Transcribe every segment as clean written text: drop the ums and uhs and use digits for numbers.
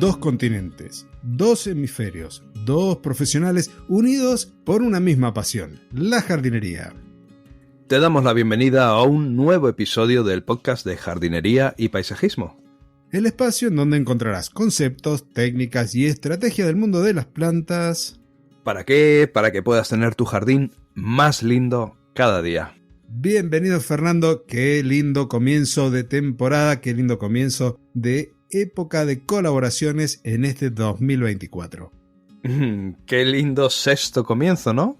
2 continentes, 2 hemisferios, 2 profesionales unidos por una misma pasión, la jardinería. Te damos la bienvenida a un nuevo episodio del podcast de jardinería y paisajismo. El espacio en donde encontrarás conceptos, técnicas y estrategias del mundo de las plantas. ¿Para qué? Para que puedas tener tu jardín más lindo cada día. Bienvenido, Fernando, qué lindo comienzo de temporada, qué lindo comienzo de época de colaboraciones en este 2024. Qué lindo sexto comienzo, ¿no?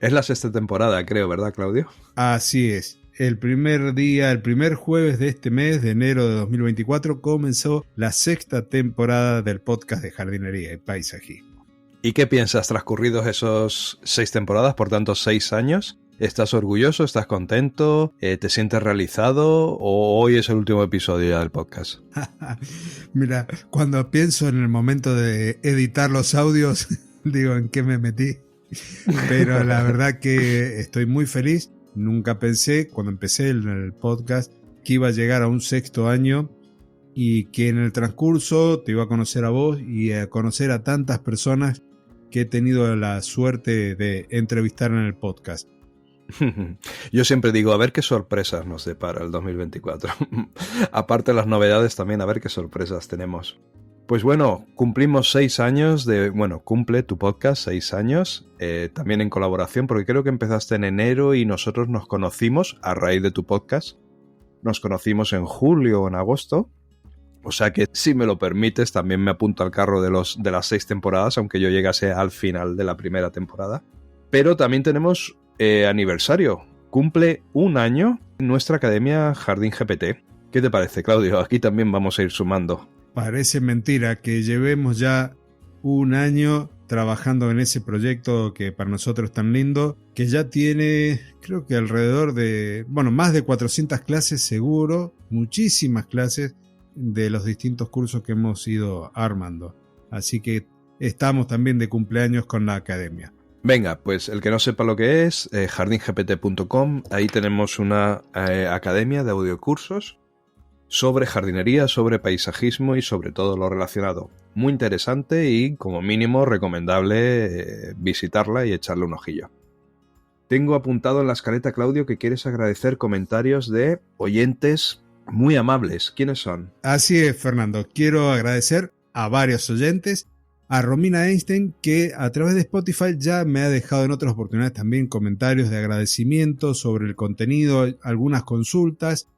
Es la sexta temporada, creo, ¿verdad, Claudio? Así es. El primer jueves de este mes de enero de 2024 comenzó la sexta temporada del podcast de jardinería y paisajismo. ¿Y qué piensas transcurridos esos 6 temporadas, por tanto 6 años? ¿Estás orgulloso? ¿Estás contento? ¿Te sientes realizado? ¿O hoy es el último episodio ya del podcast? Mira, cuando pienso en el momento de editar los audios, digo, ¿en qué me metí? Pero la verdad que estoy muy feliz. Nunca pensé, cuando empecé el podcast, que iba a llegar a un 6º año y que en el transcurso te iba a conocer a vos y a conocer a tantas personas que he tenido la suerte de entrevistar en el podcast. Yo siempre digo, a ver qué sorpresas nos depara el 2024. Aparte de las novedades también, a ver qué sorpresas tenemos. Pues bueno, cumplimos 6 años cumple tu podcast 6 años, también en colaboración, porque creo que empezaste en enero y nosotros nos conocimos a raíz de tu podcast. Nos conocimos en julio o en agosto, o sea que si me lo permites también me apunto al carro de las 6 temporadas, aunque yo llegase al final de la primera temporada. Pero también tenemos aniversario, cumple 1 año nuestra academia Jardín GPT. ¿Qué te parece, Claudio? Aquí también vamos a ir sumando. Parece mentira que llevemos ya 1 año trabajando en ese proyecto que para nosotros es tan lindo, que ya tiene, creo que alrededor de, más de 400 clases seguro, muchísimas clases de los distintos cursos que hemos ido armando. Así que estamos también de cumpleaños con la academia. Venga, pues el que no sepa lo que es, jardingpt.com, ahí tenemos una academia de audiocursos sobre jardinería, sobre paisajismo y sobre todo lo relacionado. Muy interesante y como mínimo recomendable visitarla y echarle un ojillo. Tengo apuntado en la escaleta, Claudio, que quieres agradecer comentarios de oyentes muy amables. ¿Quiénes son? Así es, Fernando. Quiero agradecer a varios oyentes. A Romina Einstein, que a través de Spotify ya me ha dejado en otras oportunidades también comentarios de agradecimiento sobre el contenido, algunas consultas.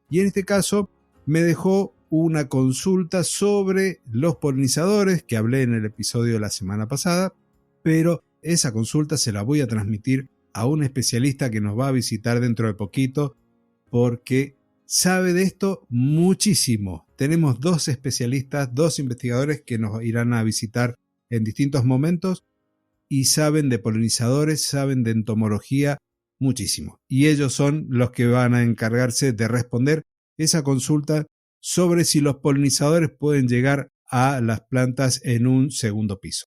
Y en este caso me dejó una consulta sobre los polinizadores que hablé en el episodio de la semana pasada, pero esa consulta se la voy a transmitir a un especialista que nos va a visitar dentro de poquito porque sabe de esto muchísimo. Tenemos 2 especialistas, 2 investigadores que nos irán a visitar en distintos momentos y saben de polinizadores, saben de entomología muchísimo. Y ellos son los que van a encargarse de responder esa consulta sobre si los polinizadores pueden llegar a las plantas en un segundo piso.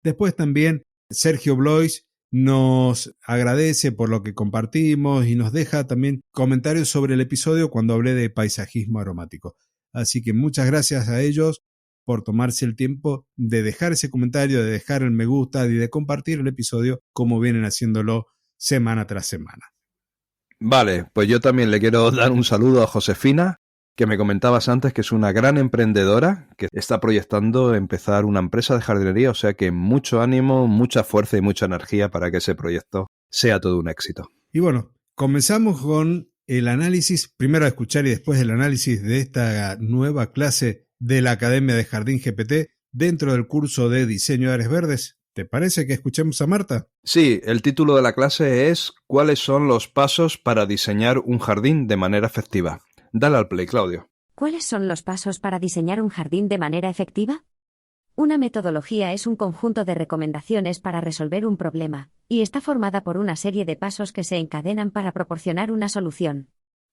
Después también Sergio Blois nos agradece por lo que compartimos y nos deja también comentarios sobre el episodio cuando hablé de paisajismo aromático. Así que muchas gracias a ellos por tomarse el tiempo de dejar ese comentario, de dejar el me gusta y de compartir el episodio como vienen haciéndolo semana tras semana. Vale, pues yo también le quiero dar un saludo a Josefina, que me comentabas antes que es una gran emprendedora que está proyectando empezar una empresa de jardinería, o sea que mucho ánimo, mucha fuerza y mucha energía para que ese proyecto sea todo un éxito. Y bueno, comenzamos con el análisis, primero a escuchar y después el análisis de esta nueva clase de la Academia de Jardín GPT dentro del curso de diseño de áreas verdes. ¿Te parece que escuchemos a Marta? Sí, el título de la clase es ¿Cuáles son los pasos para diseñar un jardín de manera efectiva? Dale al play, Claudio. ¿Cuáles son los pasos para diseñar un jardín de manera efectiva? Una metodología es un conjunto de recomendaciones para resolver un problema, y está formada por una serie de pasos que se encadenan para proporcionar una solución.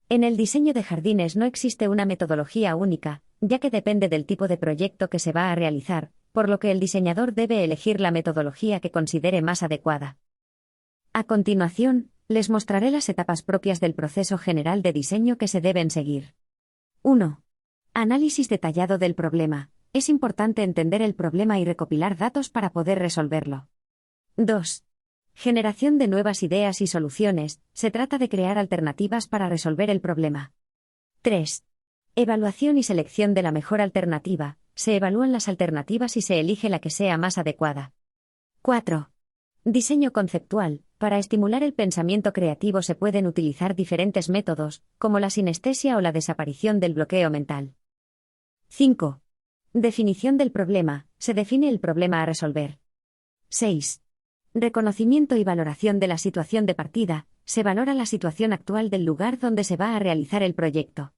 En el diseño de jardines no existe una metodología única, ya que depende del tipo de proyecto que se va a realizar, por lo que el diseñador debe elegir la metodología que considere más adecuada. A continuación, les mostraré las etapas propias del proceso general de diseño que se deben seguir. 1. Análisis detallado del problema. Es importante entender el problema y recopilar datos para poder resolverlo. 2. Generación de nuevas ideas y soluciones. Se trata de crear alternativas para resolver el problema. 3. Evaluación y selección de la mejor alternativa. Se evalúan las alternativas y se elige la que sea más adecuada. 4. Diseño conceptual. Para estimular el pensamiento creativo se pueden utilizar diferentes métodos, como la sinestesia o la desaparición del bloqueo mental. 5. Definición del problema. Se define el problema a resolver. 6. Reconocimiento y valoración de la situación de partida. Se valora la situación actual del lugar donde se va a realizar el proyecto.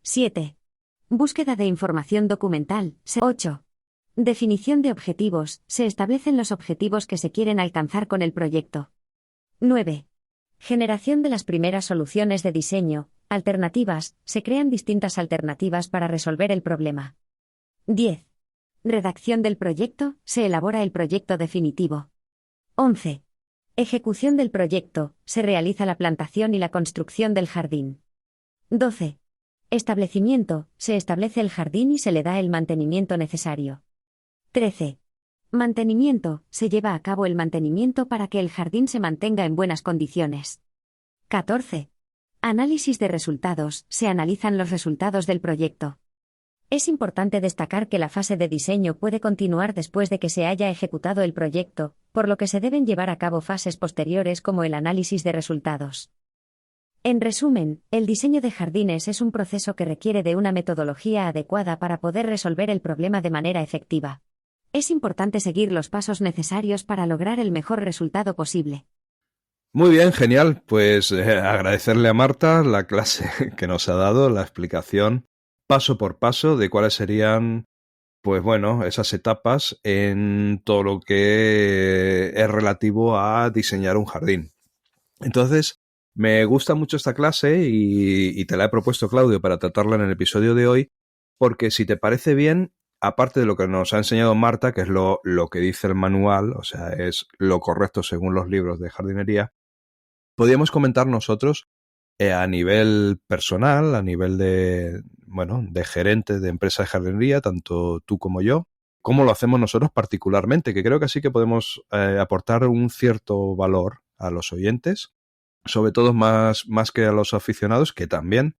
7. Búsqueda de información documental. 8. Definición de objetivos. Se establecen los objetivos que se quieren alcanzar con el proyecto. 9. Generación de las primeras soluciones de diseño. Alternativas. Se crean distintas alternativas para resolver el problema. 10. Redacción del proyecto. Se elabora el proyecto definitivo. 11. Ejecución del proyecto. Se realiza la plantación y la construcción del jardín. 12. Establecimiento. Se establece el jardín y se le da el mantenimiento necesario. 13. Mantenimiento. Se lleva a cabo el mantenimiento para que el jardín se mantenga en buenas condiciones. 14. Análisis de resultados. Se analizan los resultados del proyecto. Es importante destacar que la fase de diseño puede continuar después de que se haya ejecutado el proyecto, por lo que se deben llevar a cabo fases posteriores como el análisis de resultados. En resumen, el diseño de jardines es un proceso que requiere de una metodología adecuada para poder resolver el problema de manera efectiva. Es importante seguir los pasos necesarios para lograr el mejor resultado posible. Muy bien, genial. Pues agradecerle a Marta la clase que nos ha dado, la explicación paso por paso de cuáles serían, pues bueno, esas etapas en todo lo que es relativo a diseñar un jardín. Entonces, me gusta mucho esta clase y te la he propuesto, Claudio, para tratarla en el episodio de hoy, porque si te parece bien, aparte de lo que nos ha enseñado Marta, que es lo que dice el manual, o sea, es lo correcto según los libros de jardinería, podríamos comentar nosotros a nivel personal, a nivel de gerente de empresa de jardinería, tanto tú como yo, cómo lo hacemos nosotros particularmente, que creo que sí que podemos aportar un cierto valor a los oyentes, sobre todo más que a los aficionados, que también,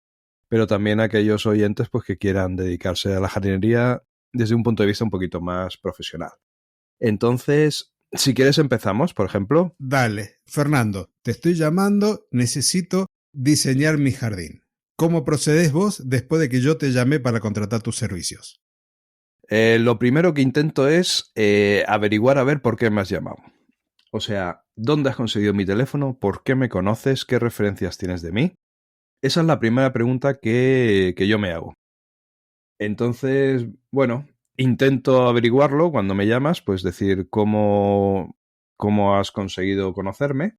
pero también a aquellos oyentes pues que quieran dedicarse a la jardinería desde un punto de vista un poquito más profesional. Entonces, si quieres empezamos, por ejemplo. Dale, Fernando, te estoy llamando, necesito diseñar mi jardín. ¿Cómo procedes vos después de que yo te llamé para contratar tus servicios? Lo primero que intento es averiguar a ver por qué me has llamado. O sea, ¿dónde has conseguido mi teléfono? ¿Por qué me conoces? ¿Qué referencias tienes de mí? Esa es la primera pregunta que yo me hago. Entonces, bueno, intento averiguarlo cuando me llamas, pues decir cómo has conseguido conocerme.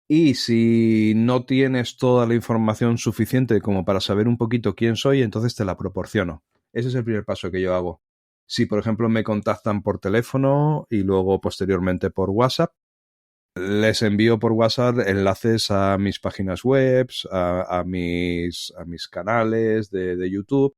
Y si no tienes toda la información suficiente como para saber un poquito quién soy, entonces te la proporciono. Ese es el primer paso que yo hago. Si, por ejemplo, me contactan por teléfono y luego posteriormente por WhatsApp, les envío por WhatsApp enlaces a mis páginas web, a mis canales de YouTube,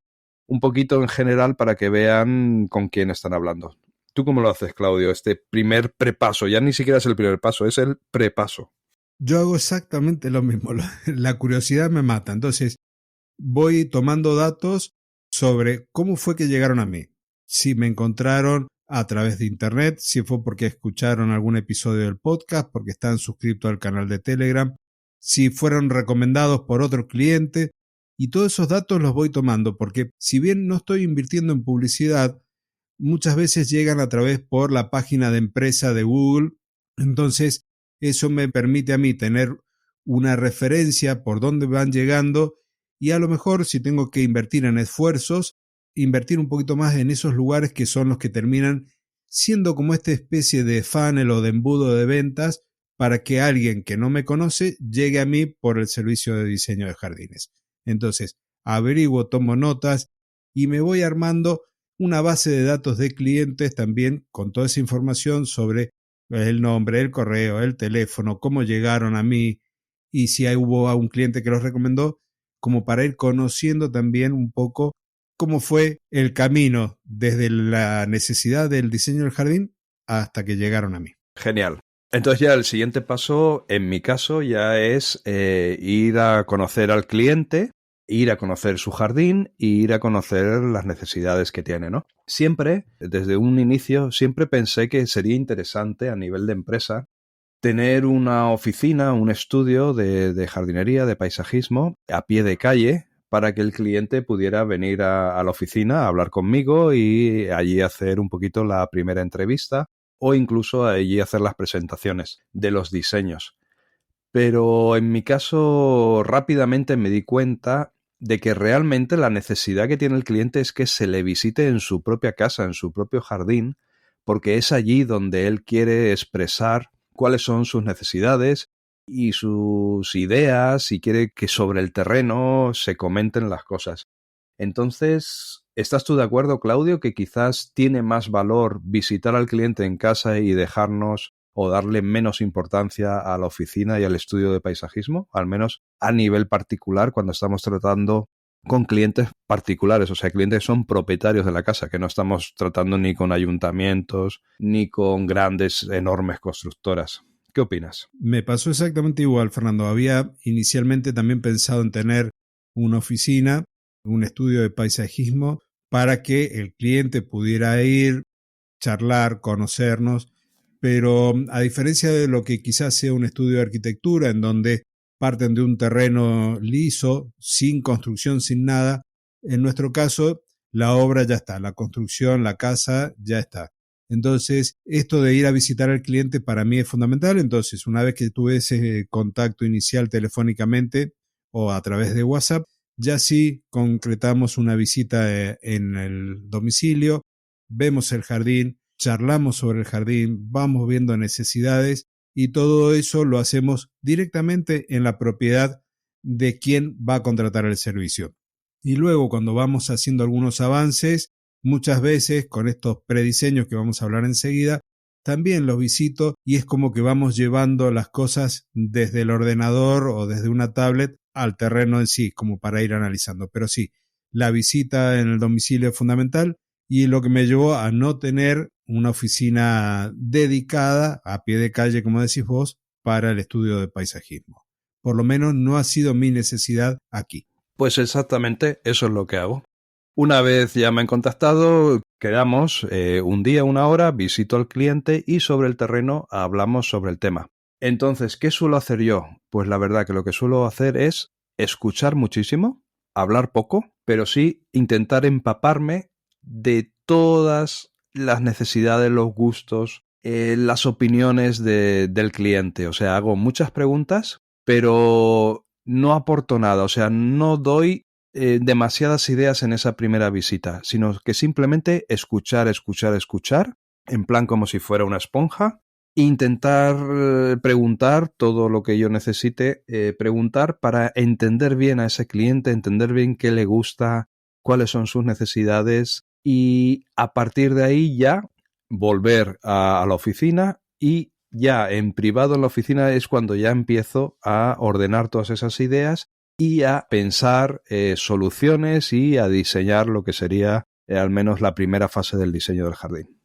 un poquito en general para que vean con quién están hablando. ¿Tú cómo lo haces, Claudio? Este primer prepaso, ya ni siquiera es el primer paso, es el prepaso. Yo hago exactamente lo mismo. La curiosidad me mata. Entonces, voy tomando datos sobre cómo fue que llegaron a mí. Si me encontraron a través de internet, si fue porque escucharon algún episodio del podcast, porque están suscritos al canal de Telegram, si fueron recomendados por otro cliente. Y todos esos datos los voy tomando porque si bien no estoy invirtiendo en publicidad, muchas veces llegan a través por la página de empresa de Google. Entonces, eso me permite a mí tener una referencia por dónde van llegando y a lo mejor si tengo que invertir en esfuerzos, invertir un poquito más en esos lugares que son los que terminan siendo como esta especie de funnel o de embudo de ventas para que alguien que no me conoce llegue a mí por el servicio de diseño de jardines. Entonces, averiguo, tomo notas y me voy armando una base de datos de clientes también con toda esa información sobre el nombre, el correo, el teléfono, cómo llegaron a mí y si hubo a un cliente que los recomendó, como para ir conociendo también un poco cómo fue el camino desde la necesidad del diseño del jardín hasta que llegaron a mí. Genial. Entonces ya el siguiente paso, en mi caso, ya es ir a conocer al cliente, ir a conocer su jardín e ir a conocer las necesidades que tiene, ¿no? Siempre, desde un inicio, siempre pensé que sería interesante a nivel de empresa tener una oficina, un estudio de jardinería, de paisajismo, a pie de calle, para que el cliente pudiera venir a la oficina a hablar conmigo y allí hacer un poquito la primera entrevista o incluso allí hacer las presentaciones de los diseños. Pero en mi caso rápidamente me di cuenta de que realmente la necesidad que tiene el cliente es que se le visite en su propia casa, en su propio jardín, porque es allí donde él quiere expresar cuáles son sus necesidades y sus ideas y quiere que sobre el terreno se comenten las cosas. Entonces, ¿estás tú de acuerdo, Claudio, que quizás tiene más valor visitar al cliente en casa y dejarnos o darle menos importancia a la oficina y al estudio de paisajismo, al menos a nivel particular cuando estamos tratando con clientes particulares, o sea, clientes que son propietarios de la casa, que no estamos tratando ni con ayuntamientos ni con grandes, enormes constructoras? ¿Qué opinas? Me pasó exactamente igual, Fernando. Había inicialmente también pensado en tener una oficina, un estudio de paisajismo, para que el cliente pudiera ir, charlar, conocernos, pero a diferencia de lo que quizás sea un estudio de arquitectura, en donde parten de un terreno liso, sin construcción, sin nada, en nuestro caso la obra ya está, la construcción, la casa ya está. Entonces, esto de ir a visitar al cliente para mí es fundamental. Entonces, una vez que tuve ese contacto inicial telefónicamente o a través de WhatsApp, ya sí concretamos una visita en el domicilio, vemos el jardín, charlamos sobre el jardín, vamos viendo necesidades y todo eso lo hacemos directamente en la propiedad de quien va a contratar el servicio. Y luego, cuando vamos haciendo algunos avances, muchas veces con estos prediseños que vamos a hablar enseguida, también los visito y es como que vamos llevando las cosas desde el ordenador o desde una tablet al terreno en sí, como para ir analizando. Pero sí, la visita en el domicilio es fundamental y lo que me llevó a no tener una oficina dedicada a pie de calle, como decís vos, para el estudio de paisajismo. Por lo menos no ha sido mi necesidad aquí. Pues exactamente eso es lo que hago. Una vez ya me han contactado, quedamos un día, una hora, visito al cliente y sobre el terreno hablamos sobre el tema. Entonces, ¿qué suelo hacer yo? Pues la verdad que lo que suelo hacer es escuchar muchísimo, hablar poco, pero sí intentar empaparme de todas las necesidades, los gustos, las opiniones del cliente. O sea, hago muchas preguntas, pero no aporto nada. O sea, no doy demasiadas ideas en esa primera visita, sino que simplemente escuchar, en plan como si fuera una esponja, e intentar preguntar todo lo que yo necesite preguntar para entender bien a ese cliente, entender bien qué le gusta, cuáles son sus necesidades y a partir de ahí ya volver a la oficina y ya en privado en la oficina es cuando ya empiezo a ordenar todas esas ideas y a pensar soluciones y a diseñar lo que sería al menos la primera fase del diseño del jardín.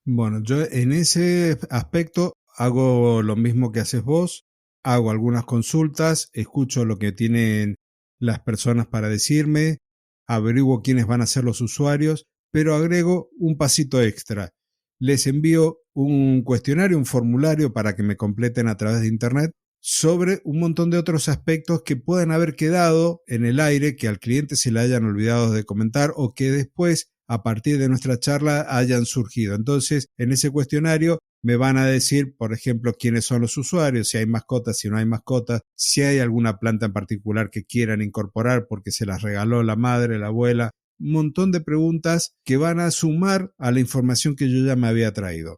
Bueno, yo en ese aspecto hago lo mismo que haces vos, hago algunas consultas, escucho lo que tienen las personas para decirme, averiguo quiénes van a ser los usuarios, pero agrego un pasito extra. Les envío un cuestionario, un formulario para que me completen a través de internet sobre un montón de otros aspectos que puedan haber quedado en el aire, que al cliente se le hayan olvidado de comentar o que después, a partir de nuestra charla, hayan surgido. Entonces, en ese cuestionario me van a decir, por ejemplo, quiénes son los usuarios, si hay mascotas, si no hay mascotas, si hay alguna planta en particular que quieran incorporar porque se las regaló la madre, la abuela. Un montón de preguntas que van a sumar a la información que yo ya me había traído.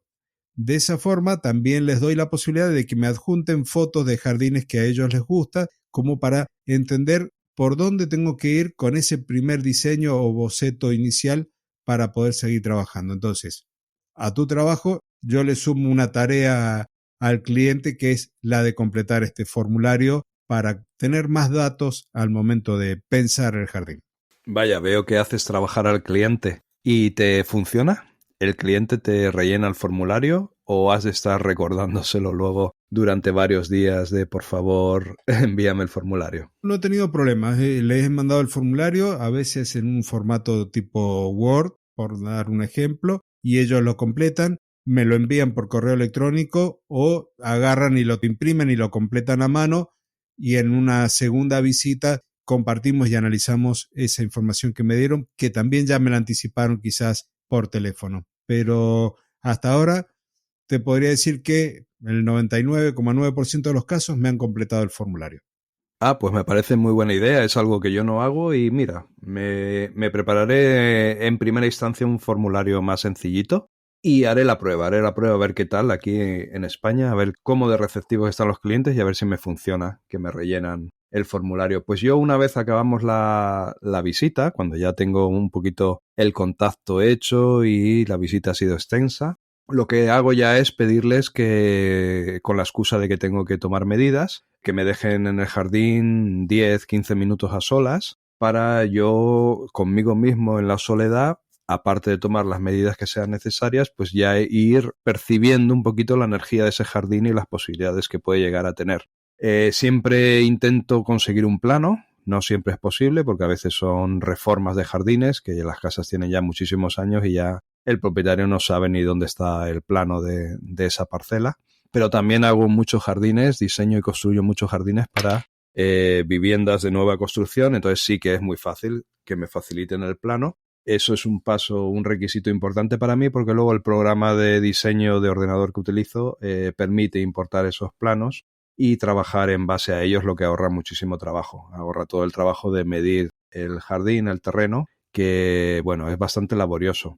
De esa forma también les doy la posibilidad de que me adjunten fotos de jardines que a ellos les gusta, como para entender por dónde tengo que ir con ese primer diseño o boceto inicial para poder seguir trabajando. Entonces, a tu trabajo yo le sumo una tarea al cliente que es la de completar este formulario para tener más datos al momento de pensar el jardín. Vaya, veo que haces trabajar al cliente. ¿Y te funciona? ¿El cliente te rellena el formulario o has de estar recordándoselo luego durante varios días de por favor envíame el formulario? No he tenido problemas. Les he mandado el formulario, a veces en un formato tipo Word, por dar un ejemplo, y ellos lo completan, me lo envían por correo electrónico o agarran y lo imprimen y lo completan a mano, y en una segunda visita compartimos y analizamos esa información que me dieron, que también ya me la anticiparon quizás por teléfono. Pero hasta ahora te podría decir que el 99,9% de los casos me han completado el formulario. Ah, pues me parece muy buena idea, es algo que yo no hago y mira, me prepararé en primera instancia un formulario más sencillito y haré la prueba a ver qué tal aquí en España, a ver cómo de receptivos están los clientes y a ver si me funciona, que me rellenan el formulario. Pues yo una vez acabamos la visita, cuando ya tengo un poquito el contacto hecho y la visita ha sido extensa, lo que hago ya es pedirles que, con la excusa de que tengo que tomar medidas, que me dejen en el jardín 10, 15 minutos a solas para yo conmigo mismo en la soledad, aparte de tomar las medidas que sean necesarias, pues ya ir percibiendo un poquito la energía de ese jardín y las posibilidades que puede llegar a tener. Siempre intento conseguir un plano, no siempre es posible porque a veces son reformas de jardines que las casas tienen ya muchísimos años y ya el propietario no sabe ni dónde está el plano de esa parcela. Pero también hago muchos jardines, diseño y construyo muchos jardines para viviendas de nueva construcción, entonces sí que es muy fácil que me faciliten el plano. Eso es un paso, un requisito importante para mí porque luego el programa de diseño de ordenador que utilizo permite importar esos planos y trabajar en base a ellos, lo que ahorra muchísimo trabajo. Ahorra todo el trabajo de medir el jardín, el terreno, que bueno, es bastante laborioso.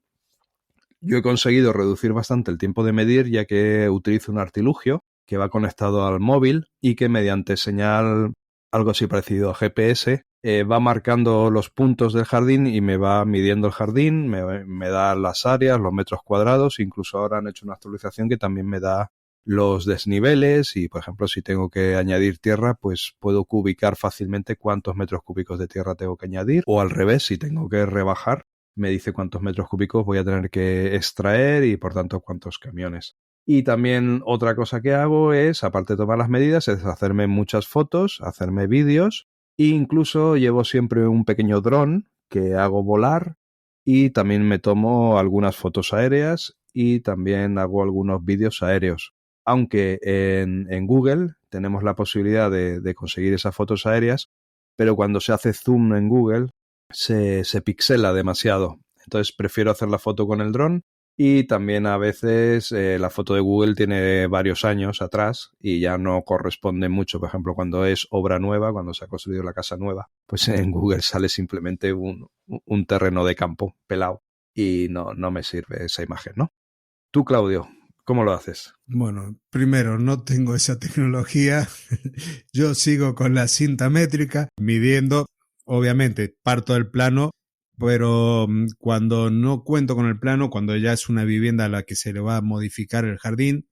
Yo he conseguido reducir bastante el tiempo de medir ya que utilizo un artilugio que va conectado al móvil y que mediante señal algo así parecido a GPS va marcando los puntos del jardín y me va midiendo el jardín, me da las áreas, los metros cuadrados, incluso ahora han hecho una actualización que también me da los desniveles y, por ejemplo, si tengo que añadir tierra, pues puedo ubicar fácilmente cuántos metros cúbicos de tierra tengo que añadir o al revés, si tengo que rebajar, me dice cuántos metros cúbicos voy a tener que extraer y, por tanto, cuántos camiones. Y también otra cosa que hago es, aparte de tomar las medidas, es hacerme muchas fotos, hacerme vídeos e incluso llevo siempre un pequeño dron que hago volar y también me tomo algunas fotos aéreas y también hago algunos vídeos aéreos. Aunque en Google tenemos la posibilidad de conseguir esas fotos aéreas, pero cuando se hace zoom en Google se pixela demasiado. Entonces prefiero hacer la foto con el dron y también a veces la foto de Google tiene varios años atrás y ya no corresponde mucho. Por ejemplo, cuando es obra nueva, cuando se ha construido la casa nueva, pues en Google sale simplemente un terreno de campo pelado y no me sirve esa imagen, ¿no? Tú, Claudio, ¿cómo lo haces? Bueno, primero, no tengo esa tecnología. Yo sigo con la cinta métrica, midiendo. Obviamente, parto del plano, pero cuando no cuento con el plano, cuando ya es una vivienda a la que se le va a modificar el jardín,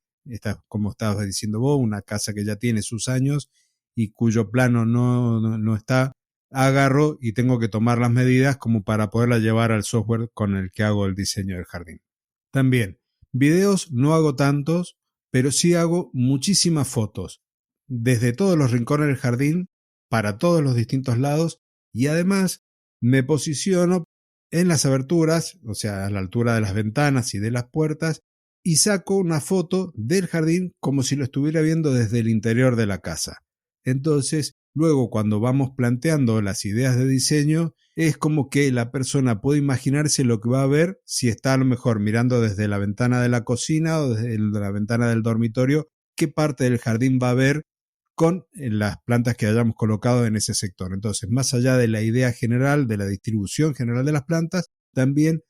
como estabas diciendo vos, una casa que ya tiene sus años y cuyo plano no está, agarro y tengo que tomar las medidas como para poderla llevar al software con el que hago el diseño del jardín. También, videos no hago tantos, pero sí hago muchísimas fotos, desde todos los rincones del jardín, para todos los distintos lados, y además me posiciono en las aberturas, o sea, a la altura de las ventanas y de las puertas, y saco una foto del jardín como si lo estuviera viendo desde el interior de la casa. Entonces, luego cuando vamos planteando las ideas de diseño, es como que la persona puede imaginarse lo que va a ver si está a lo mejor mirando desde la ventana de la cocina o desde la ventana del dormitorio, qué parte del jardín va a ver con las plantas que hayamos colocado en ese sector. Entonces, más allá de la idea general, de la distribución general de las plantas, también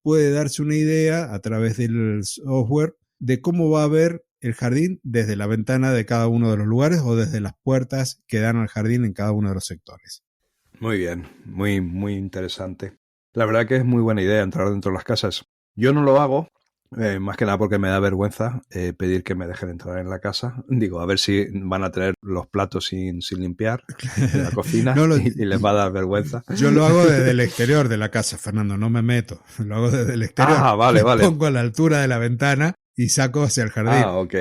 puede darse una idea a través del software de cómo va a ver el jardín desde la ventana de cada uno de los lugares o desde las puertas que dan al jardín en cada uno de los sectores. Muy bien, muy interesante. La verdad que es muy buena idea entrar dentro de las casas. Yo no lo hago Más que nada porque me da vergüenza pedir que me dejen entrar en la casa. Digo, a ver si van a tener los platos sin limpiar en la cocina No lo, y les va a dar vergüenza. yo lo hago desde el exterior de la casa, Fernando, no me meto. Lo hago desde el exterior. Ah, vale, Me vale. pongo a la altura de la ventana y saco hacia el jardín. Ah, ok.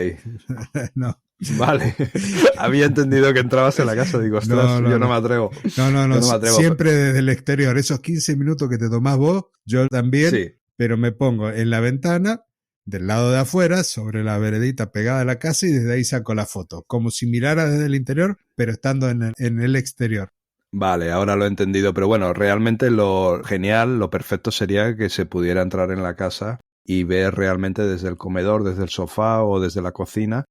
No. Vale. Había entendido que entrabas en la casa. Digo, ostras, yo no me atrevo. No, Yo no me atrevo. siempre desde el exterior. Esos 15 minutos que te tomás vos, yo también, Sí. pero me pongo en la ventana, del lado de afuera, sobre la veredita pegada a la casa y desde ahí saco la foto. Como si mirara desde el interior, pero estando en el exterior. Vale, ahora lo he entendido. Pero bueno, realmente lo genial, lo perfecto sería que se pudiera entrar en la casa y ver realmente desde el comedor, desde el sofá o desde la cocina,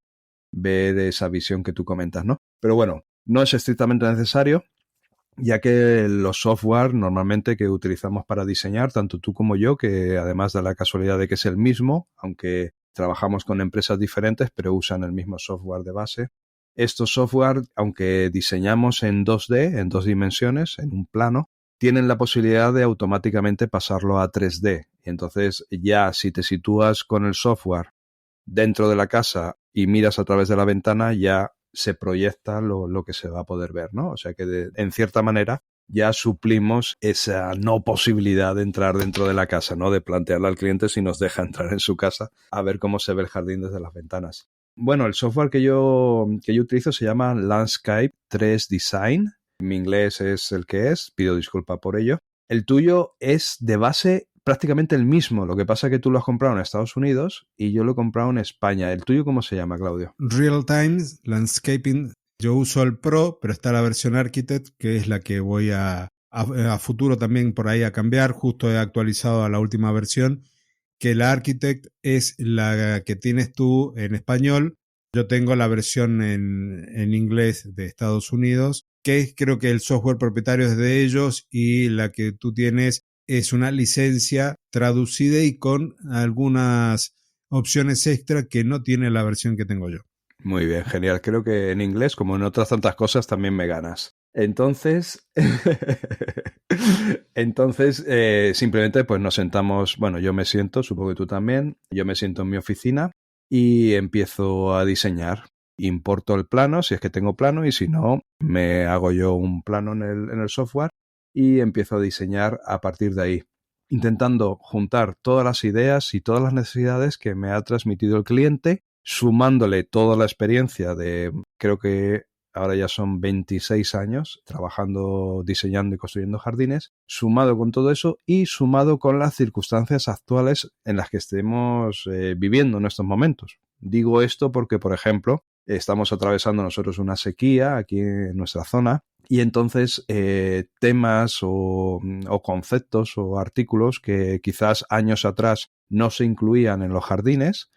ver esa visión que tú comentas, ¿no? Pero bueno, no es estrictamente necesario, ya que los software normalmente que utilizamos para diseñar, tanto tú como yo, que además da la casualidad de que es el mismo, aunque trabajamos con empresas diferentes, pero usan el mismo software de base. Estos software, aunque diseñamos en 2D, en 2 dimensiones, en un plano, tienen la posibilidad de automáticamente pasarlo a 3D. Y entonces ya si te sitúas con el software dentro de la casa y miras a través de la ventana, ya se proyecta lo que se va a poder ver, ¿no? O sea que en cierta manera ya suplimos esa no posibilidad de entrar dentro de la casa, ¿no? De plantearle al cliente si nos deja entrar en su casa a ver cómo se ve el jardín desde las ventanas. Bueno, el software que yo utilizo se llama Landscape 3 Design. Mi inglés es el que es, pido disculpa por ello. El tuyo es de base prácticamente el mismo, lo que pasa es que tú lo has comprado en Estados Unidos y yo lo he comprado en España. ¿El tuyo cómo se llama, Claudio? Real Time Landscaping. Yo uso el Pro, pero está la versión Architect, que es la que voy a futuro también por ahí a cambiar. Justo he actualizado a la última versión, que la Architect es la que tienes tú en español. Yo tengo la versión en inglés de Estados Unidos, que creo que el software propietario es de ellos y la que tú tienes es una licencia traducida y con algunas opciones extra que no tiene la versión que tengo yo. Muy bien, genial. Creo que en inglés, como en otras tantas cosas, también me ganas. Entonces, simplemente pues nos sentamos, bueno, yo me siento, supongo que tú también, yo me siento en mi oficina y empiezo a diseñar. Importo el plano, si es que tengo plano, y si no, me hago yo un plano en el software y empiezo a diseñar a partir de ahí, intentando juntar todas las ideas y todas las necesidades que me ha transmitido el cliente, sumándole toda la experiencia de, creo que ahora ya son 26 años trabajando, diseñando y construyendo jardines, sumado con todo eso y sumado con las circunstancias actuales en las que estemos viviendo en estos momentos. Digo esto porque, por ejemplo, estamos atravesando nosotros una sequía aquí en nuestra zona y entonces temas o conceptos o artículos que quizás años atrás no se incluían en los jardines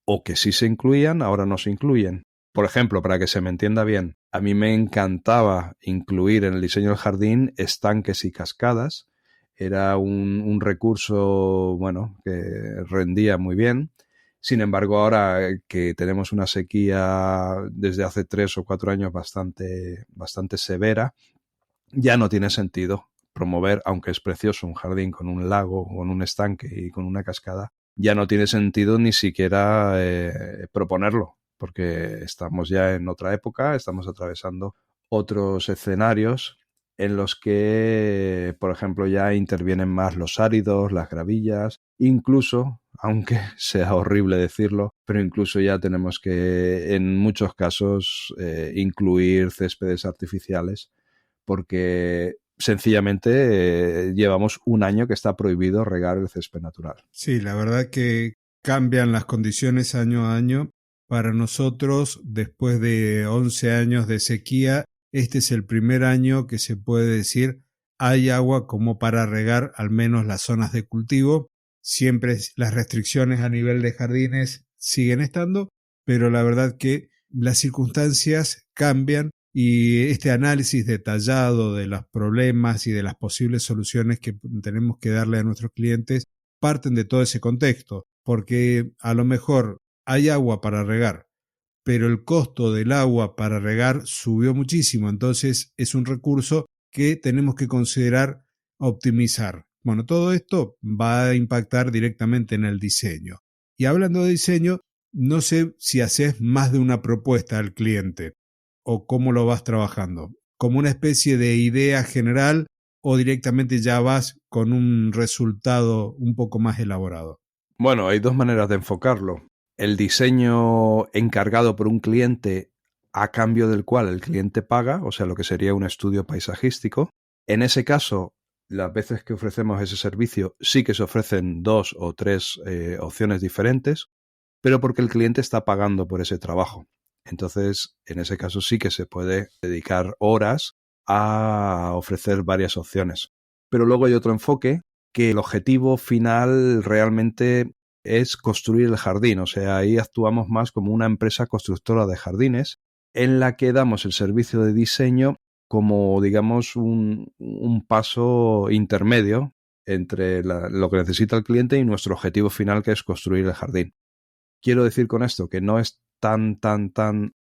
o que sí se incluían, ahora no se incluyen. Por ejemplo, para que se me entienda bien, a mí me encantaba incluir en el diseño del jardín estanques y cascadas. Era un recurso, bueno, que rendía muy bien. Sin embargo, ahora que tenemos una sequía desde hace 3 o 4 años bastante severa, ya no tiene sentido promover, aunque es precioso, un jardín con un lago, con un estanque y con una cascada, ya no tiene sentido ni siquiera proponerlo, porque estamos ya en otra época, estamos atravesando otros escenarios en los que, por ejemplo, ya intervienen más los áridos, las gravillas, incluso, aunque sea horrible decirlo, pero incluso ya tenemos que, en muchos casos, incluir céspedes artificiales, porque sencillamente llevamos un año que está prohibido regar el césped natural. Sí, la verdad que cambian las condiciones año a año. Para nosotros, después de 11 años de sequía, este es el primer año que se puede decir hay agua como para regar al menos las zonas de cultivo. Siempre las restricciones a nivel de jardines siguen estando, pero la verdad que las circunstancias cambian y este análisis detallado de los problemas y de las posibles soluciones que tenemos que darle a nuestros clientes parten de todo ese contexto, porque a lo mejor hay agua para regar, pero el costo del agua para regar subió muchísimo, entonces es un recurso que tenemos que considerar optimizar. Bueno, todo esto va a impactar directamente en el diseño. Y hablando de diseño, no sé si haces más de una propuesta al cliente o cómo lo vas trabajando, como una especie de idea general o directamente ya vas con un resultado un poco más elaborado. Bueno, hay dos maneras de enfocarlo. El diseño encargado por un cliente a cambio del cual el cliente paga, o sea, lo que sería un estudio paisajístico. En ese caso, las veces que ofrecemos ese servicio sí que se ofrecen 2 o 3 opciones diferentes, pero porque el cliente está pagando por ese trabajo. Entonces, en ese caso sí que se puede dedicar horas a ofrecer varias opciones. Pero luego hay otro enfoque, que el objetivo final realmente es construir el jardín. O sea, ahí actuamos más como una empresa constructora de jardines en la que damos el servicio de diseño como, digamos, un paso intermedio entre lo que necesita el cliente y nuestro objetivo final, que es construir el jardín. Quiero decir con esto que no es tan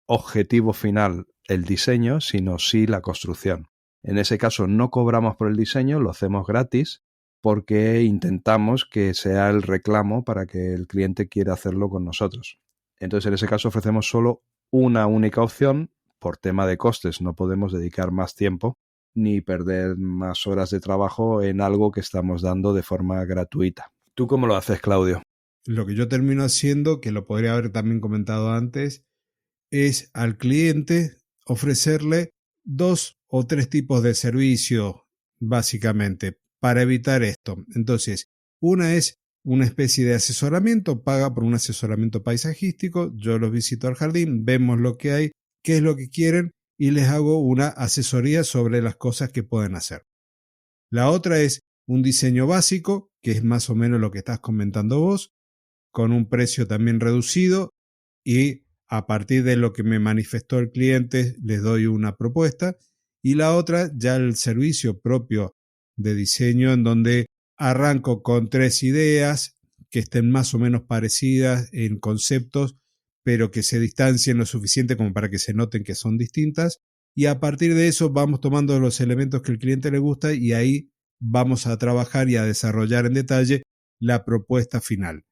objetivo final el diseño, sino sí la construcción. En ese caso no cobramos por el diseño, lo hacemos gratis porque intentamos que sea el reclamo para que el cliente quiera hacerlo con nosotros. Entonces, en ese caso ofrecemos solo una única opción. Por tema de costes no podemos dedicar más tiempo ni perder más horas de trabajo en algo que estamos dando de forma gratuita. ¿Tú cómo lo haces, Claudio? Lo que yo termino haciendo, que lo podría haber también comentado antes, es al cliente ofrecerle 2 o 3 tipos de servicio, básicamente, para evitar esto. Entonces, una es una especie de asesoramiento, paga por un asesoramiento paisajístico, yo los visito al jardín, vemos lo que hay, qué es lo que quieren y les hago una asesoría sobre las cosas que pueden hacer. La otra es un diseño básico, que es más o menos lo que estás comentando vos, con un precio también reducido y a partir de lo que me manifestó el cliente les doy una propuesta. Y la otra, ya el servicio propio de diseño, en donde arranco con 3 ideas que estén más o menos parecidas en conceptos, pero que se distancien lo suficiente como para que se noten que son distintas. Y a partir de eso vamos tomando los elementos que el cliente le gusta y ahí vamos a trabajar y a desarrollar en detalle la propuesta final.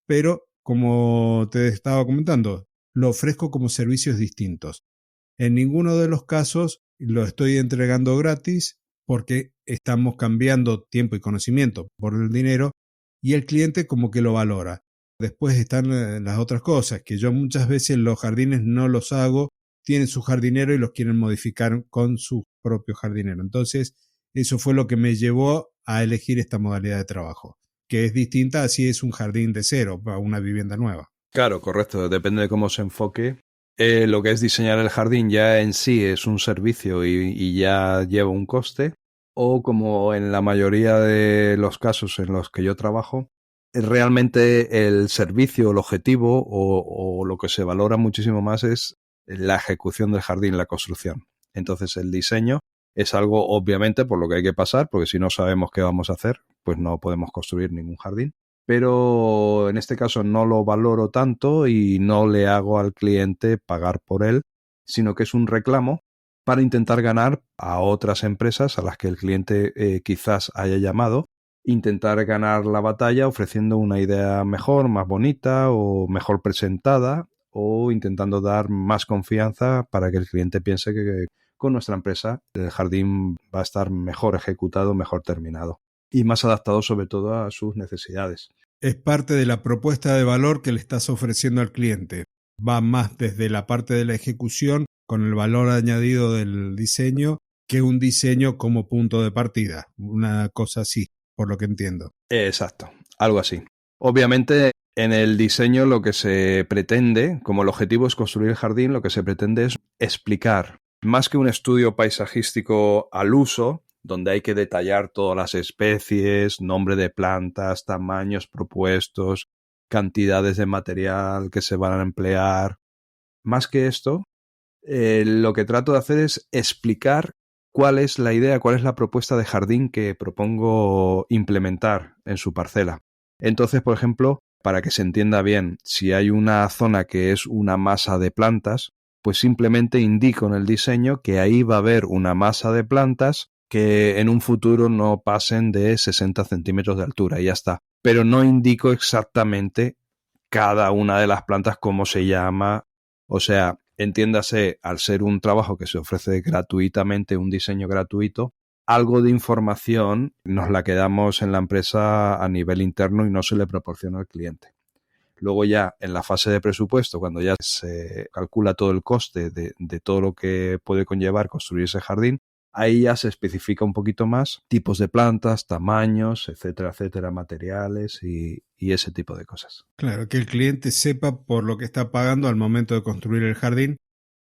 Pero, como te estaba comentando, lo ofrezco como servicios distintos. En ninguno de los casos lo estoy entregando gratis porque estamos cambiando tiempo y conocimiento por el dinero y el cliente como que lo valora. Después están las otras cosas, que yo muchas veces los jardines no los hago, tienen su jardinero y los quieren modificar con su propio jardinero. Entonces, eso fue lo que me llevó a elegir esta modalidad de trabajo, que es distinta a si es un jardín de cero, para una vivienda nueva. Claro, correcto. Depende de cómo se enfoque. Lo que es diseñar el jardín ya en sí es un servicio y ya lleva un coste. O como en la mayoría de los casos en los que yo trabajo, realmente el servicio, el objetivo o lo que se valora muchísimo más es la ejecución del jardín, la construcción. Entonces el diseño es algo obviamente por lo que hay que pasar, porque si no sabemos qué vamos a hacer, pues no podemos construir ningún jardín. Pero en este caso no lo valoro tanto y no le hago al cliente pagar por él, sino que es un reclamo para intentar ganar a otras empresas a las que el cliente quizás haya llamado, intentar ganar la batalla ofreciendo una idea mejor, más bonita o mejor presentada, o intentando dar más confianza para que el cliente piense que con nuestra empresa el jardín va a estar mejor ejecutado, mejor terminado y más adaptado sobre todo a sus necesidades. Es parte de la propuesta de valor que le estás ofreciendo al cliente. Va más desde la parte de la ejecución con el valor añadido del diseño que un diseño como punto de partida. Una cosa así, por lo que entiendo. Exacto, algo así. Obviamente en el diseño lo que se pretende, como el objetivo es construir el jardín, lo que se pretende es explicar, más que un estudio paisajístico al uso, donde hay que detallar todas las especies, nombre de plantas, tamaños propuestos, cantidades de material que se van a emplear. Más que esto, lo que trato de hacer es explicar cuál es la idea, cuál es la propuesta de jardín que propongo implementar en su parcela. Entonces, por ejemplo, para que se entienda bien, si hay una zona que es una masa de plantas, pues simplemente indico en el diseño que ahí va a haber una masa de plantas que en un futuro no pasen de 60 centímetros de altura y ya está. Pero no indico exactamente cada una de las plantas, cómo se llama. O sea, entiéndase, al ser un trabajo que se ofrece gratuitamente, un diseño gratuito, algo de información nos la quedamos en la empresa a nivel interno y no se le proporciona al cliente. Luego ya en la fase de presupuesto, cuando ya se calcula todo el coste de todo lo que puede conllevar construir ese jardín, ahí ya se especifica un poquito más tipos de plantas, tamaños, etcétera, etcétera, materiales y ese tipo de cosas. Claro, que el cliente sepa por lo que está pagando al momento de construir el jardín,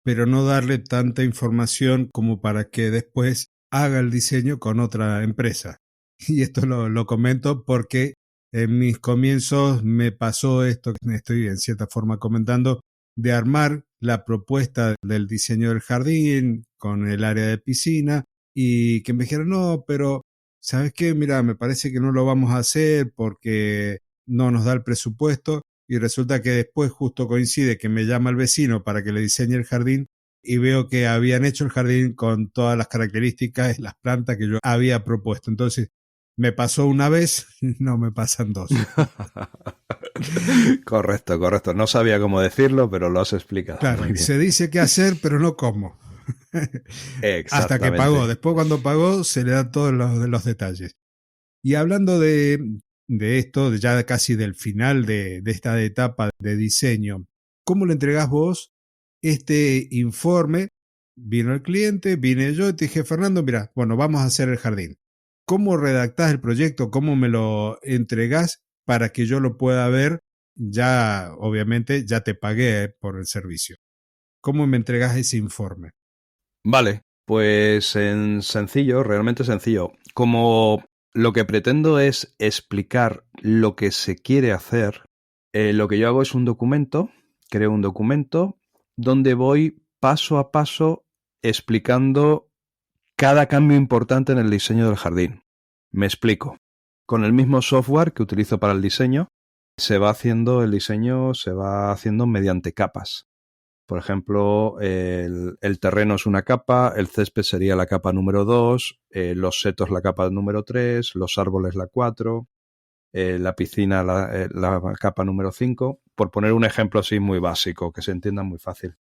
pero no darle tanta información como para que después haga el diseño con otra empresa. Y esto lo comento porque en mis comienzos me pasó esto que estoy en cierta forma comentando, de armar la propuesta del diseño del jardín con el área de piscina y que me dijeron, no, pero ¿sabes qué? Mira, me parece que no lo vamos a hacer porque no nos da el presupuesto y resulta que después justo coincide que me llama el vecino para que le diseñe el jardín y veo que habían hecho el jardín con todas las características, las plantas que yo había propuesto. Entonces, me pasó una vez, no me pasan dos. Correcto, correcto. No sabía cómo decirlo, pero lo has explicado. Claro, Muy bien. se dice qué hacer, pero no cómo. Hasta que pagó. Después cuando pagó se le dan todos los detalles. Y hablando de esto, ya casi del final de esta etapa de diseño, ¿cómo le entregás vos este informe? Vino el cliente, vine yo y te dije, Fernando, mira, bueno, vamos a hacer el jardín. ¿Cómo redactás el proyecto? ¿Cómo me lo entregás para que yo lo pueda ver? Ya, obviamente, ya te pagué por el servicio. ¿Cómo me entregás ese informe? Vale, pues en sencillo, realmente sencillo. Como lo que pretendo es explicar lo que se quiere hacer, lo que yo hago es un documento, creo un documento donde voy paso a paso explicando cada cambio importante en el diseño del jardín. Me explico. Con el mismo software que utilizo para el diseño, el diseño se va haciendo mediante capas. Por ejemplo, el terreno es una capa, el césped sería la capa número 2, los setos la capa número 3, los árboles la 4, la piscina la capa número 5, por poner un ejemplo así muy básico, que se entienda muy fácil.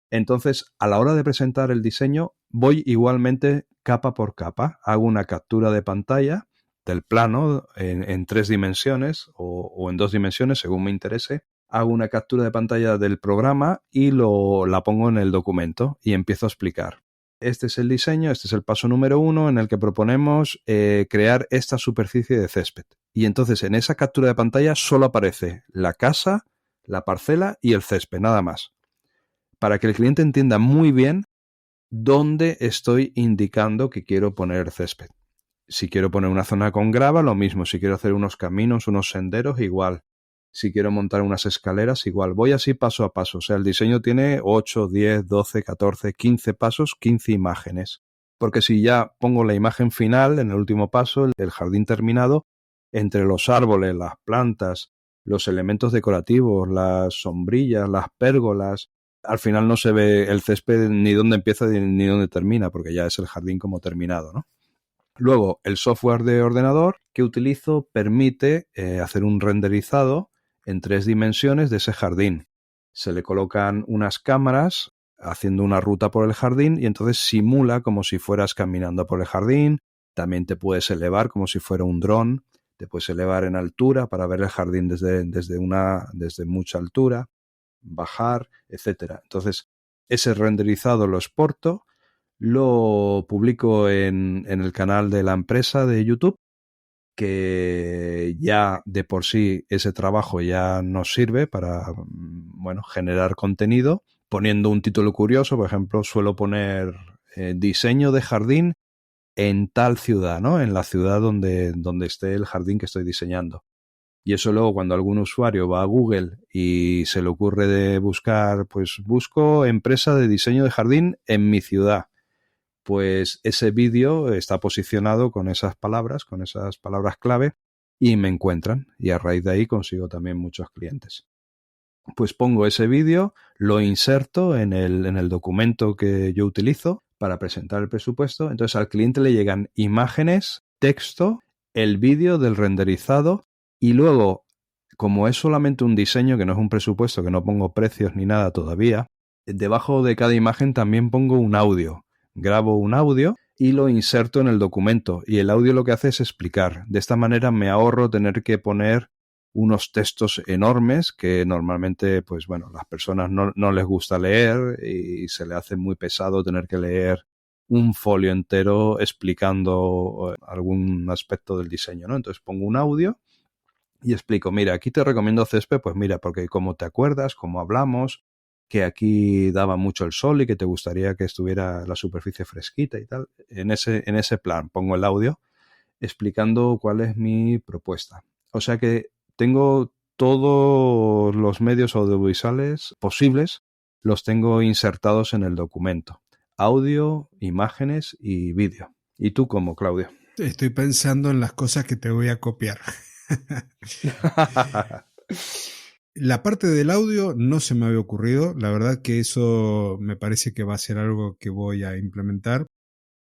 Entonces, a la hora de presentar el diseño, voy igualmente capa por capa. Hago una captura de pantalla del plano en 3 dimensiones o en 2 dimensiones, según me interese. Hago una captura de pantalla del programa y la pongo en el documento y empiezo a explicar. Este es el diseño, este es el paso número 1 en el que proponemos crear esta superficie de césped. Y entonces en esa captura de pantalla solo aparece la casa, la parcela y el césped, nada más. Para que el cliente entienda muy bien dónde estoy indicando que quiero poner el césped. Si quiero poner una zona con grava, lo mismo. Si quiero hacer unos caminos, unos senderos, igual. Si quiero montar unas escaleras, igual. Voy así paso a paso. O sea, el diseño tiene 8, 10, 12, 14, 15 pasos, 15 imágenes. Porque si ya pongo la imagen final, en el último paso, el jardín terminado, entre los árboles, las plantas, los elementos decorativos, las sombrillas, las pérgolas, al final no se ve el césped ni dónde empieza ni dónde termina, porque ya es el jardín como terminado, ¿no? Luego, el software de ordenador que utilizo permite hacer un renderizado en 3 dimensiones de ese jardín. Se le colocan unas cámaras haciendo una ruta por el jardín y entonces simula como si fueras caminando por el jardín. También te puedes elevar como si fuera un dron. Te puedes elevar en altura para ver el jardín desde mucha altura, bajar, etcétera. Entonces, ese renderizado lo exporto, lo publico en el canal de la empresa de YouTube, que ya de por sí ese trabajo ya nos sirve para, bueno, generar contenido, poniendo un título curioso. Por ejemplo, suelo poner diseño de jardín en tal ciudad, ¿no? En la ciudad donde esté el jardín que estoy diseñando. Y eso luego cuando algún usuario va a Google y se le ocurre de buscar, pues busco empresa de diseño de jardín en mi ciudad, pues ese vídeo está posicionado con esas palabras clave y me encuentran y a raíz de ahí consigo también muchos clientes. Pues pongo ese vídeo, lo inserto en el documento que yo utilizo para presentar el presupuesto. Entonces al cliente le llegan imágenes, texto, el vídeo del renderizado y luego como es solamente un diseño, que no es un presupuesto, que no pongo precios ni nada todavía, debajo de cada imagen también pongo un audio. Grabo un audio y lo inserto en el documento. Y el audio lo que hace es explicar. De esta manera me ahorro tener que poner unos textos enormes que normalmente, pues bueno, las personas no les gusta leer y se le hace muy pesado tener que leer un folio entero explicando algún aspecto del diseño, ¿no? Entonces pongo un audio y explico, mira, aquí te recomiendo césped, pues mira, porque como te acuerdas, como hablamos, que aquí daba mucho el sol y que te gustaría que estuviera la superficie fresquita y tal. En ese plan pongo el audio explicando cuál es mi propuesta. O sea que tengo todos los medios audiovisuales posibles, los tengo insertados en el documento. Audio, imágenes y vídeo. ¿Y tú cómo, Claudio? Estoy pensando en las cosas que te voy a copiar. La parte del audio no se me había ocurrido. La verdad que eso me parece que va a ser algo que voy a implementar.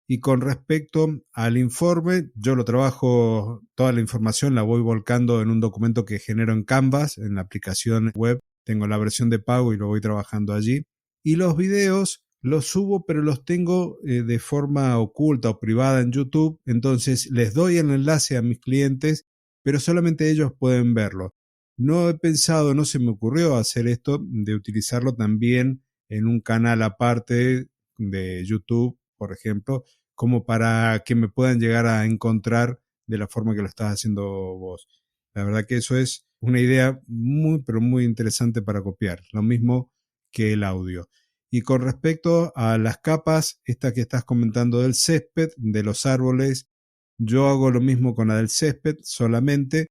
Y con respecto al informe, yo lo trabajo, toda la información la voy volcando en un documento que genero en Canvas, en la aplicación web. Tengo la versión de pago y lo voy trabajando allí. Y los videos los subo, pero los tengo de forma oculta o privada en YouTube. Entonces les doy el enlace a mis clientes, pero solamente ellos pueden verlo. No he pensado, no se me ocurrió hacer esto, de utilizarlo también en un canal aparte de YouTube, por ejemplo, como para que me puedan llegar a encontrar de la forma que lo estás haciendo vos. La verdad que eso es una idea muy, pero muy interesante para copiar. Lo mismo que el audio. Y con respecto a las capas, esta que estás comentando del césped, de los árboles, yo hago lo mismo con la del césped solamente.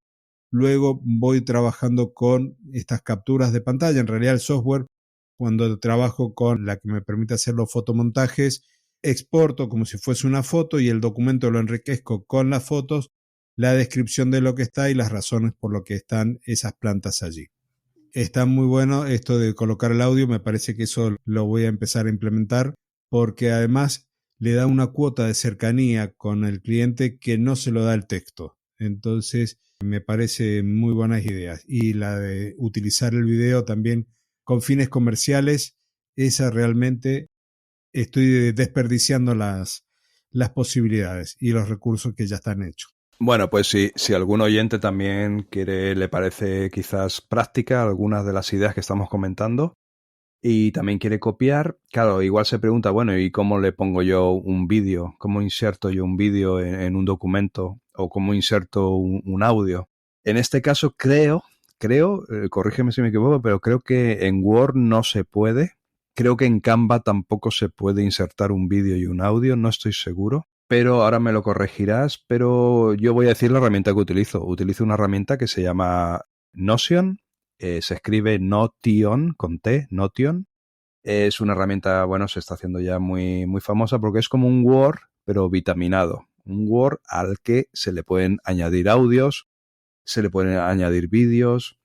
Luego voy trabajando con estas capturas de pantalla. En realidad el software, cuando trabajo con la que me permite hacer los fotomontajes, exporto como si fuese una foto y el documento lo enriquezco con las fotos, la descripción de lo que está y las razones por lo que están esas plantas allí. Está muy bueno esto de colocar el audio, me parece que eso lo voy a empezar a implementar porque además le da una cuota de cercanía con el cliente que no se lo da el texto. Entonces me parece muy buenas ideas. Y la de utilizar el video también con fines comerciales, esa realmente estoy desperdiciando las posibilidades y los recursos que ya están hechos. Bueno, pues si algún oyente también le parece quizás práctica algunas de las ideas que estamos comentando y también quiere copiar, claro, igual se pregunta, bueno, ¿y cómo le pongo yo un vídeo? ¿Cómo inserto yo un vídeo en un documento? ¿O cómo inserto un audio? En este caso creo, corrígeme si me equivoco, pero creo que en Word no se puede. Creo que en Canva tampoco se puede insertar un vídeo y un audio, no estoy seguro. Pero ahora me lo corregirás, pero yo voy a decir la herramienta que utilizo. Utilizo una herramienta que se llama Notion, se escribe Notion, con T, Notion. Es una herramienta, bueno, se está haciendo ya muy, muy famosa porque es como un Word, pero vitaminado. Un Word al que se le pueden añadir audios, se le pueden añadir vídeos,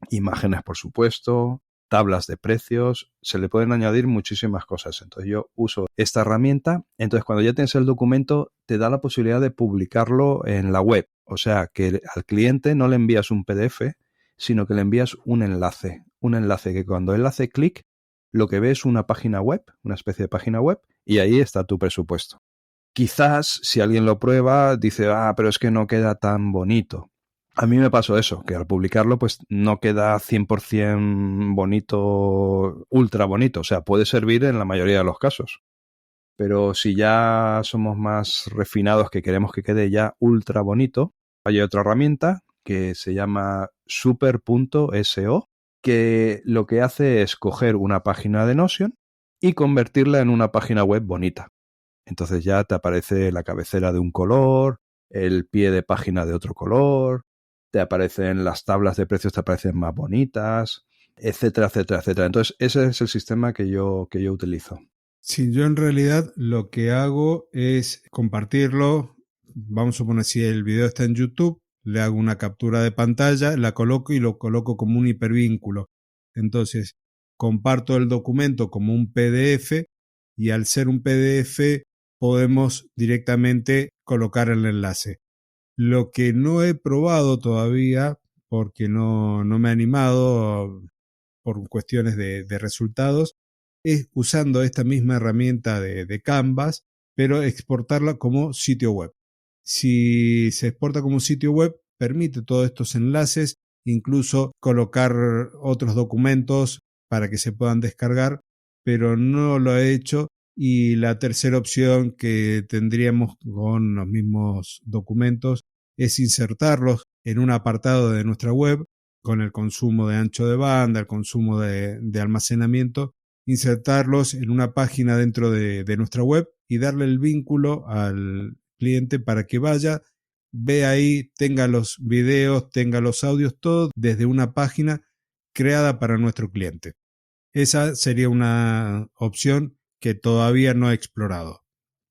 imágenes, por supuesto, tablas de precios, se le pueden añadir muchísimas cosas. Entonces yo uso esta herramienta. Entonces cuando ya tienes el documento te da la posibilidad de publicarlo en la web. O sea que al cliente no le envías un PDF, sino que le envías un enlace. Un enlace que cuando él hace clic, lo que ve es una página web, una especie de página web, y ahí está tu presupuesto. Quizás si alguien lo prueba dice, pero es que no queda tan bonito. A mí me pasó eso, que al publicarlo pues no queda 100% bonito, ultra bonito. O sea, puede servir en la mayoría de los casos. Pero si ya somos más refinados que queremos que quede ya ultra bonito, hay otra herramienta que se llama super.so, que lo que hace es coger una página de Notion y convertirla en una página web bonita. Entonces ya te aparece la cabecera de un color, el pie de página de otro color, te aparecen las tablas de precios, te aparecen más bonitas, etcétera, etcétera, etcétera. Entonces ese es el sistema que yo utilizo. Sí, yo en realidad lo que hago es compartirlo. Vamos a suponer si el video está en YouTube, le hago una captura de pantalla, la coloco y lo coloco como un hipervínculo. Entonces, comparto el documento como un PDF y al ser un PDF podemos directamente colocar el enlace. Lo que no he probado todavía, porque no me ha animado por cuestiones de resultados, es usando esta misma herramienta de Canvas, pero exportarla como sitio web. Si se exporta como sitio web, permite todos estos enlaces, incluso colocar otros documentos para que se puedan descargar, pero no lo he hecho. Y la tercera opción que tendríamos con los mismos documentos es insertarlos en un apartado de nuestra web con el consumo de ancho de banda, el consumo de almacenamiento, insertarlos en una página dentro de nuestra web y darle el vínculo al cliente para que vaya, vea ahí, tenga los videos, tenga los audios, todo desde una página creada para nuestro cliente. Esa sería una opción que todavía no he explorado,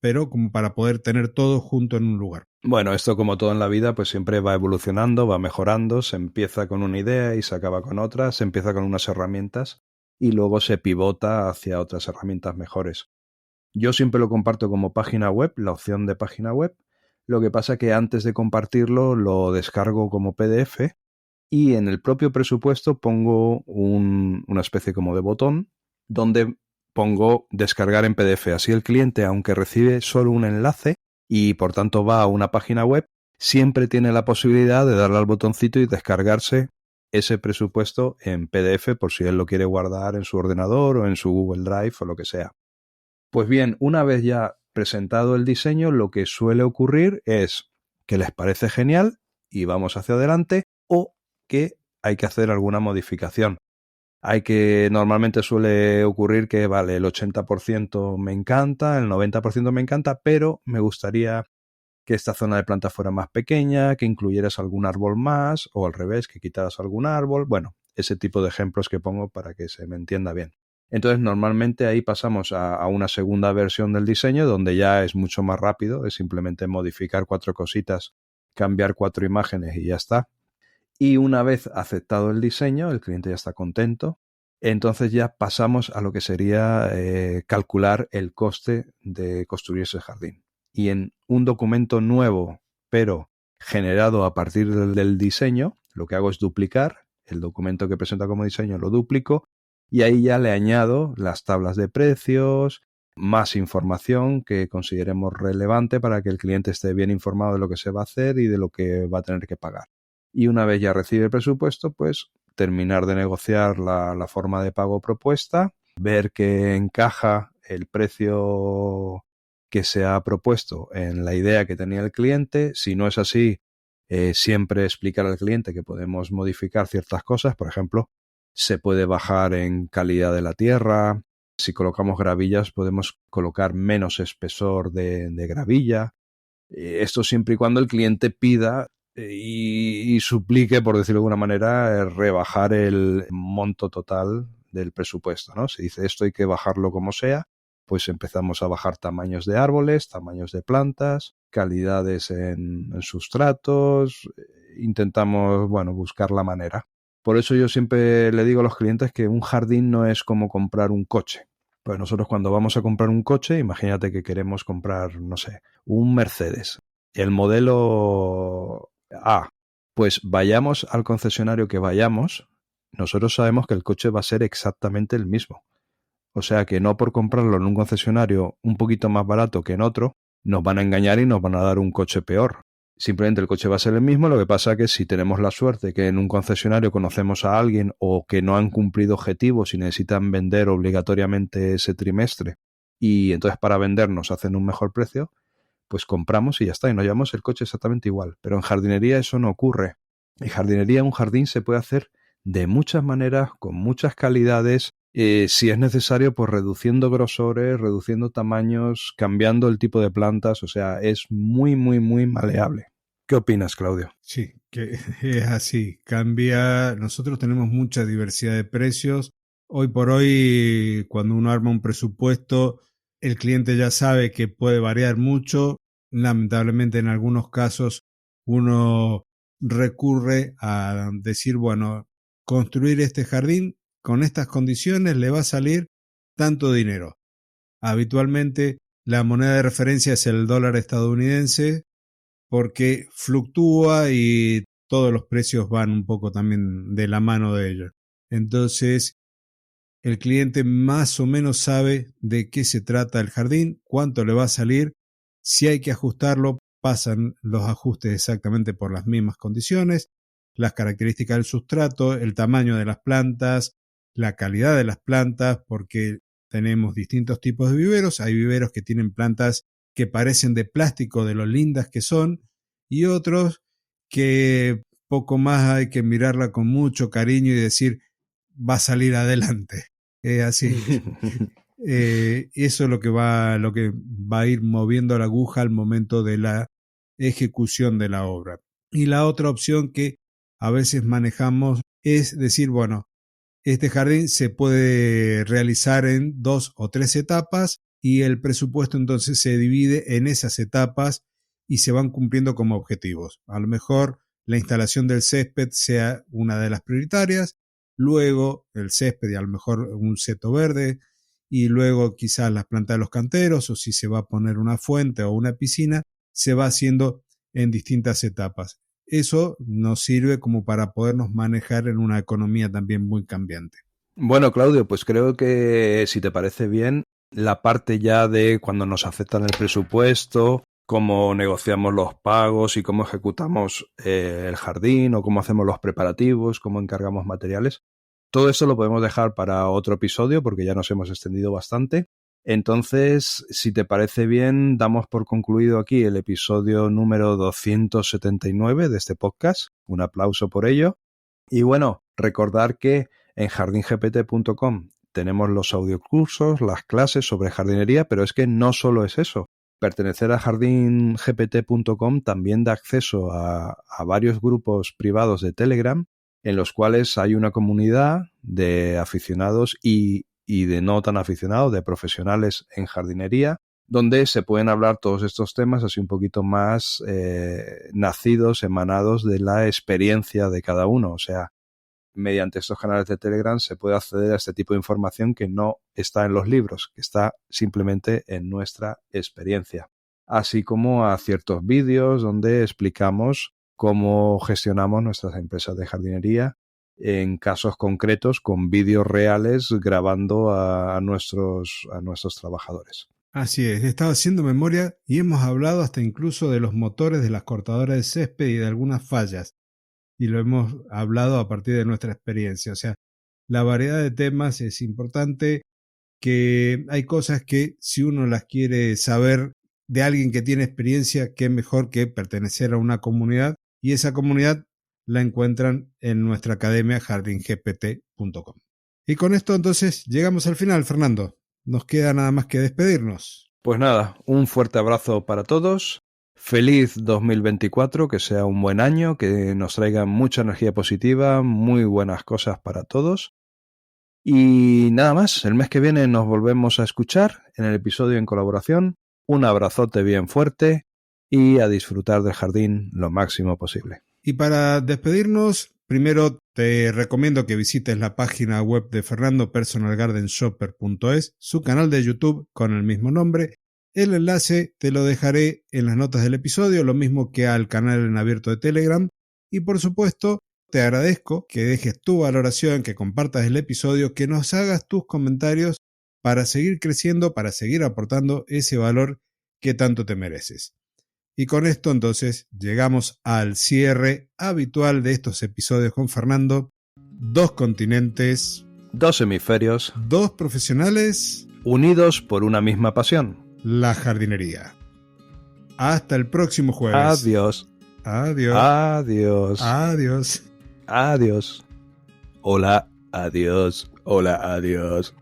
pero como para poder tener todo junto en un lugar. Bueno, esto como todo en la vida, pues siempre va evolucionando, va mejorando, se empieza con una idea y se acaba con otra, se empieza con unas herramientas y luego se pivota hacia otras herramientas mejores. Yo siempre lo comparto como página web, la opción de página web. Lo que pasa que antes de compartirlo lo descargo como PDF y en el propio presupuesto pongo una especie como de botón donde pongo descargar en PDF. Así el cliente, aunque recibe solo un enlace y por tanto va a una página web, siempre tiene la posibilidad de darle al botoncito y descargarse ese presupuesto en PDF por si él lo quiere guardar en su ordenador o en su Google Drive o lo que sea. Pues bien, una vez ya presentado el diseño, lo que suele ocurrir es que les parece genial y vamos hacia adelante, o que hay que hacer alguna modificación. Normalmente suele ocurrir que, vale, el 80% me encanta, el 90% me encanta, pero me gustaría que esta zona de planta fuera más pequeña, que incluyeras algún árbol más, o al revés, que quitaras algún árbol. Bueno, ese tipo de ejemplos que pongo para que se me entienda bien. Entonces, normalmente ahí pasamos a una segunda versión del diseño, donde ya es mucho más rápido, es simplemente modificar 4 cositas, cambiar 4 imágenes y ya está. Y una vez aceptado el diseño, el cliente ya está contento, entonces ya pasamos a lo que sería calcular el coste de construir ese jardín. Y en un documento nuevo, pero generado a partir del diseño, lo que hago es duplicar el documento que presenta como diseño, lo duplico y ahí ya le añado las tablas de precios, más información que consideremos relevante para que el cliente esté bien informado de lo que se va a hacer y de lo que va a tener que pagar. Y una vez ya recibe el presupuesto, pues terminar de negociar la forma de pago propuesta, ver que encaja el precio que se ha propuesto en la idea que tenía el cliente. Si no es así, siempre explicar al cliente que podemos modificar ciertas cosas. Por ejemplo, se puede bajar en calidad de la tierra. Si colocamos gravillas, podemos colocar menos espesor de gravilla. Esto siempre y cuando el cliente pida y suplique, por decirlo de alguna manera, rebajar el monto total del presupuesto, ¿no? Si dice esto hay que bajarlo como sea, pues empezamos a bajar tamaños de árboles, tamaños de plantas, calidades en sustratos, intentamos, bueno, buscar la manera. Por eso yo siempre le digo a los clientes que un jardín no es como comprar un coche. Pues nosotros cuando vamos a comprar un coche, imagínate que queremos comprar, no sé, un Mercedes, el modelo A, pues vayamos al concesionario que vayamos, nosotros sabemos que el coche va a ser exactamente el mismo. O sea que no por comprarlo en un concesionario un poquito más barato que en otro, nos van a engañar y nos van a dar un coche peor. Simplemente el coche va a ser el mismo, lo que pasa es que si tenemos la suerte que en un concesionario conocemos a alguien o que no han cumplido objetivos y necesitan vender obligatoriamente ese trimestre y entonces para vender nos hacen un mejor precio, pues compramos y ya está, y nos llevamos el coche exactamente igual. Pero en jardinería eso no ocurre. En jardinería un jardín se puede hacer de muchas maneras, con muchas calidades, si es necesario, pues reduciendo grosores, reduciendo tamaños, cambiando el tipo de plantas, o sea, es muy, muy, muy maleable. ¿Qué opinas, Claudio? Sí, que es así, cambia, nosotros tenemos mucha diversidad de precios. Hoy por hoy, cuando uno arma un presupuesto, el cliente ya sabe que puede variar mucho. Lamentablemente, en algunos casos, uno recurre a decir, bueno, construir este jardín con estas condiciones le va a salir tanto dinero. Habitualmente, la moneda de referencia es el dólar estadounidense porque fluctúa y todos los precios van un poco también de la mano de ellos. Entonces, el cliente más o menos sabe de qué se trata el jardín, cuánto le va a salir, si hay que ajustarlo, pasan los ajustes exactamente por las mismas condiciones, las características del sustrato, el tamaño de las plantas, la calidad de las plantas, porque tenemos distintos tipos de viveros. Hay viveros que tienen plantas que parecen de plástico de lo lindas que son, y otros que poco más hay que mirarla con mucho cariño y decir, va a salir adelante. Así. Eso es lo que va a ir moviendo la aguja al momento de la ejecución de la obra. Y la otra opción que a veces manejamos es decir, bueno, este jardín se puede realizar en 2 o 3 etapas y el presupuesto entonces se divide en esas etapas y se van cumpliendo como objetivos. A lo mejor la instalación del césped sea una de las prioritarias, luego el césped y a lo mejor un seto verde, y luego quizás las plantas de los canteros, o si se va a poner una fuente o una piscina, se va haciendo en distintas etapas. Eso nos sirve como para podernos manejar en una economía también muy cambiante. Bueno, Claudio, pues creo que si te parece bien, la parte ya de cuando nos aceptan el presupuesto, cómo negociamos los pagos y cómo ejecutamos el jardín o cómo hacemos los preparativos, cómo encargamos materiales, todo eso lo podemos dejar para otro episodio porque ya nos hemos extendido bastante. Entonces, si te parece bien, damos por concluido aquí el episodio número 279 de este podcast. Un aplauso por ello. Y bueno, recordar que en jardingpt.com tenemos los audiocursos, las clases sobre jardinería, pero es que no solo es eso. Pertenecer a jardingpt.com también da acceso a varios grupos privados de Telegram en los cuales hay una comunidad de aficionados y de no tan aficionados, de profesionales en jardinería, donde se pueden hablar todos estos temas así un poquito más nacidos, emanados de la experiencia de cada uno. O sea, mediante estos canales de Telegram se puede acceder a este tipo de información que no está en los libros, que está simplemente en nuestra experiencia. Así como a ciertos vídeos donde explicamos cómo gestionamos nuestras empresas de jardinería en casos concretos con vídeos reales grabando a nuestros trabajadores. Así es, he estado haciendo memoria y hemos hablado hasta incluso de los motores de las cortadoras de césped y de algunas fallas. Y lo hemos hablado a partir de nuestra experiencia. O sea, la variedad de temas es importante, que hay cosas que si uno las quiere saber de alguien que tiene experiencia, qué mejor que pertenecer a una comunidad, y esa comunidad la encuentran en nuestra academia jardingpt.com. Y con esto entonces llegamos al final, Fernando. Nos queda nada más que despedirnos. Pues nada, un fuerte abrazo para todos. Feliz 2024, que sea un buen año, que nos traiga mucha energía positiva, muy buenas cosas para todos. Y nada más, el mes que viene nos volvemos a escuchar en el episodio en colaboración. Un abrazote bien fuerte y a disfrutar del jardín lo máximo posible. Y para despedirnos, primero te recomiendo que visites la página web de Fernando, personalgardenshopper.es, su canal de YouTube con el mismo nombre. El enlace te lo dejaré en las notas del episodio, lo mismo que al canal en abierto de Telegram. Y por supuesto, te agradezco que dejes tu valoración, que compartas el episodio, que nos hagas tus comentarios para seguir creciendo, para seguir aportando ese valor que tanto te mereces. Y con esto entonces llegamos al cierre habitual de estos episodios con Fernando. 2 continentes, 2 hemisferios, 2 profesionales, unidos por una misma pasión. La jardinería. Hasta el próximo jueves. Adiós. Adiós. Adiós. Adiós. Adiós. Hola, adiós. Hola, adiós.